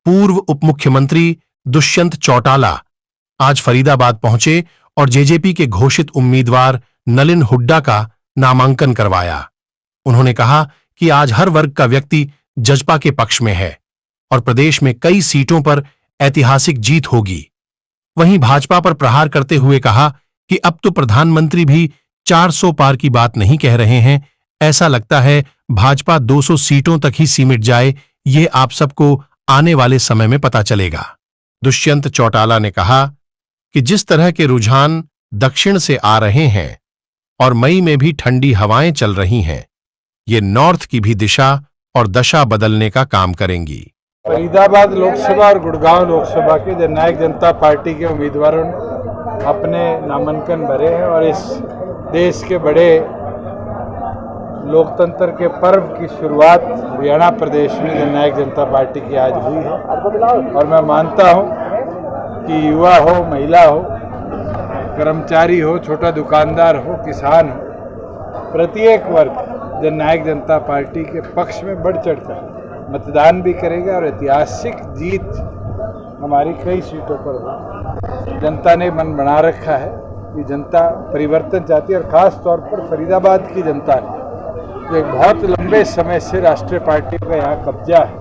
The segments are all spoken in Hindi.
पूर्व उप मुख्यमंत्री दुष्यंत चौटाला आज फरीदाबाद पहुंचे और जेजेपी के घोषित उम्मीदवार नलिन हुड्डा का नामांकन करवाया। उन्होंने कहा कि आज हर वर्ग का व्यक्ति जजपा के पक्ष में है और प्रदेश में कई सीटों पर ऐतिहासिक जीत होगी। वहीं भाजपा पर प्रहार करते हुए कहा कि अब तो प्रधानमंत्री भी 400 पार की बात नहीं कह रहे हैं, ऐसा लगता है भाजपा 200 सीटों तक ही सिमट जाए, ये आप सबको आने वाले समय में पता चलेगा। दुष्यंत चौटाला ने कहा कि जिस तरह के रुझान दक्षिण से आ रहे हैं और मई में भी ठंडी हवाएं चल रही हैं, ये नॉर्थ की भी दिशा और दशा बदलने का काम करेंगी। फरीदाबाद लोकसभा और गुड़गांव लोकसभा के जननायक जनता पार्टी के उम्मीदवारों ने अपने नामांकन भरे हैं और इस देश के बड़े लोकतंत्र के पर्व की शुरुआत हरियाणा प्रदेश में जननायक जनता पार्टी की आज हुई है। और मैं मानता हूं कि युवा हो, महिला हो, कर्मचारी हो, छोटा दुकानदार हो, किसान हो, प्रत्येक वर्ग जननायक जनता पार्टी के पक्ष में बढ़ चढ़कर मतदान भी करेगा और ऐतिहासिक जीत हमारी कई सीटों पर होगी। जनता ने मन बना रखा है कि जनता परिवर्तन चाहती है और खास तौर पर फरीदाबाद की जनता ने जो एक बहुत लंबे समय से राष्ट्रीय पार्टी का यहाँ कब्जा है,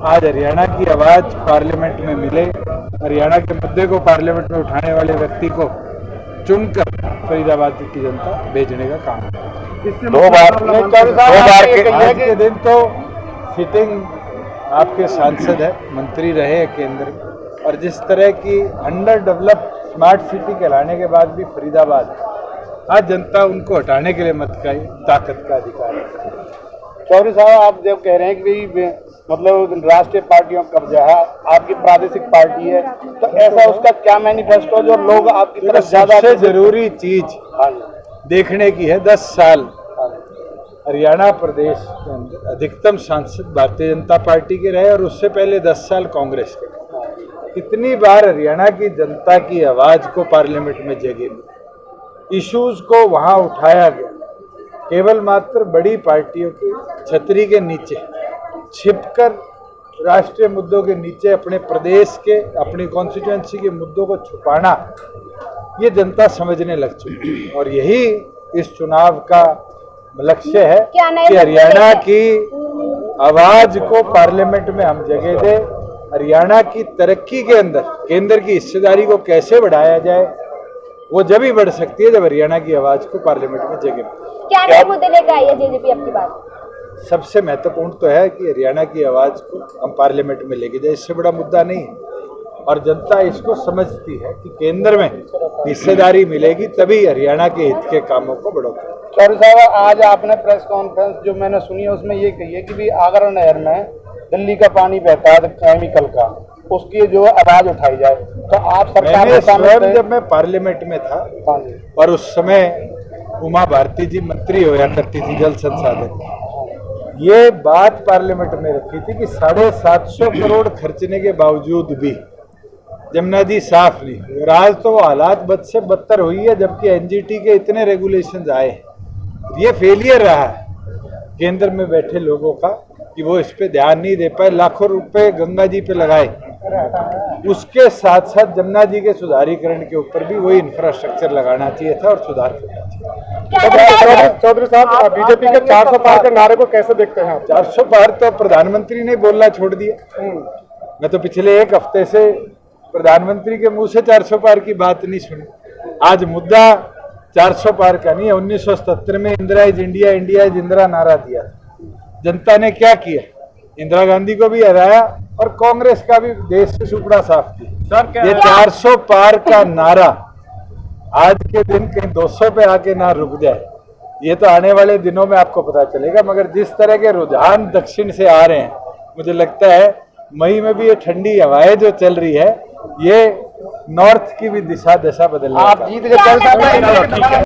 आज हरियाणा की आवाज़ पार्लियामेंट में मिले, हरियाणा के मुद्दे को पार्लियामेंट में उठाने वाले व्यक्ति को चुनकर फरीदाबाद की जनता भेजने का काम है। दो बार के दिन तो सिटिंग आपके सांसद है, मंत्री रहे हैं केंद्र में, और जिस तरह की अंडर डेवलप्ड स्मार्ट सिटी कहलाने के बाद भी फरीदाबाद आज जनता उनको हटाने के लिए मत का ताकत का अधिकार है। चौधरी साहब, आप जब कह रहे हैं कि मतलब राष्ट्रीय पार्टियों का कब्जा है, आपकी प्रादेशिक पार्टी है, तो ऐसा उसका क्या मैनिफेस्टो जो लोग आपकी तरफ ज्यादा सबसे जरूरी चीज देखने की है। 10 साल हरियाणा प्रदेश के अंदर अधिकतम सांसद भारतीय जनता पार्टी के रहे और उससे पहले 10 साल कांग्रेस के रहे। कितनी बार हरियाणा की जनता की आवाज को पार्लियामेंट में जगह मिली, इश्यूज को वहां उठाया गया, केवल मात्र बड़ी पार्टियों की छतरी के नीचे छिपकर राष्ट्रीय मुद्दों के नीचे अपने प्रदेश के, अपनी कॉन्स्टिट्यूएंसी के मुद्दों को छुपाना, ये जनता समझने लग चुकी है। और यही इस चुनाव का लक्ष्य है कि हरियाणा की आवाज को पार्लियामेंट में हम जगह दें। हरियाणा की तरक्की के अंदर केंद्र की हिस्सेदारी को कैसे बढ़ाया जाए, वो जब ही बढ़ सकती है जब हरियाणा की आवाज को पार्लियामेंट में जगह मिले। क्या नए मुद्दे लेकर आई है जेजेपी आपकी बात? सबसे महत्वपूर्ण तो है कि हरियाणा की आवाज को हम पार्लियामेंट में लेके जाए, इससे बड़ा मुद्दा नहीं है। और जनता इसको समझती है कि केंद्र में हिस्सेदारी मिलेगी तभी हरियाणा के हित के कामों को बढ़ोतरी। चौधरी साहब, आज आपने प्रेस कॉन्फ्रेंस जो मैंने सुनी है उसमें ये कही है कि भी आगरा नहर में दिल्ली का पानी बहता है केमिकल का, उसकी जो आवाज उठाई जाए, तो आप सरकार के सामने। जब मैं पार्लियामेंट में था और उस समय उमा भारती जी मंत्री होया करती थी जल संसाधन, ये बात पार्लियामेंट में रखी थी कि 750 करोड़ खर्चने के बावजूद भी जमुना जी साफ नहीं हुई। और आज तो हालात बद से बदतर हुई है, जबकि एनजीटी के इतने रेगुलेशंस आए। ये फेलियर रहा है केंद्र में बैठे लोगों का कि वो इस पे ध्यान नहीं दे पाए। लाखों रुपए गंगा जी पे लगाए, उसके साथ साथ जमुना जी के सुधारीकरण के ऊपर भी वही इंफ्रास्ट्रक्चर लगाना चाहिए था और सुधार करना चाहिए। चौधरी साहब, बीजेपी के 400 पार के नारे को कैसे देखते हैं आप? 400 पार तो प्रधानमंत्री ने बोलना छोड़ दिया। मैं तो पिछले एक हफ्ते से प्रधानमंत्री के मुंह से 400 पार की बात नहीं सुनी। आज मुद्दा 400 पार का नहीं है। 1977 में Indira is India, India is Indira नारा दिया। जनता ने क्या किया? इंदिरा गांधी को भी हराया और कांग्रेस का भी देश से सुपड़ा साफ किया। ये 400 पार का नारा आज के दिन कहीं 200 पे आके ना रुक जाए, ये तो आने वाले दिनों में आपको पता चलेगा। मगर जिस तरह के रुझान दक्षिण से आ रहे हैं, मुझे लगता है मई में भी ये ठंडी हवाएं जो चल रही है, ये नॉर्थ की भी दिशा दशा बदलने आप जीत गए।